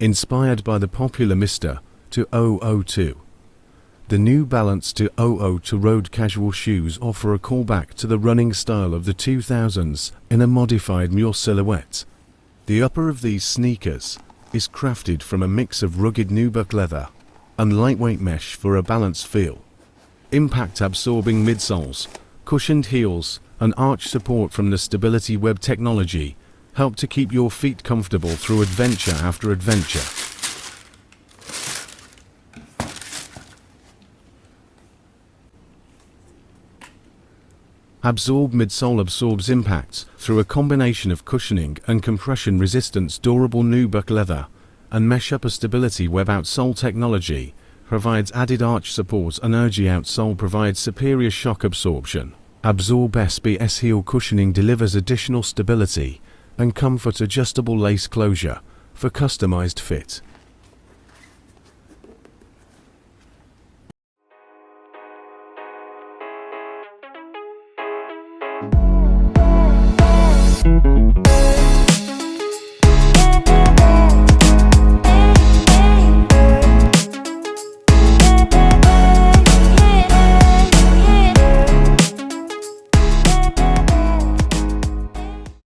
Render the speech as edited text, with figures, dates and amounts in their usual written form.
inspired by the popular Mr. 2002. The New Balance 2002 road casual shoes offer a callback to the running style of the 2000s in a modified mule silhouette. The upper of these sneakers is crafted from a mix of rugged nubuck leather and lightweight mesh for a balanced feel. Impact-absorbing midsoles, cushioned heels, and arch support from the Stability Web technology help to keep your feet comfortable through adventure after adventure. Absorb midsole absorbs impact through a combination of cushioning and compression resistance. Durable nubuck leather and mesh upper Stability Web outsole technology provides added arch support, and Urgy outsole provides superior shock absorption. Absorb SBS heel cushioning delivers additional stability and comfort. Adjustable lace closure for customized fit.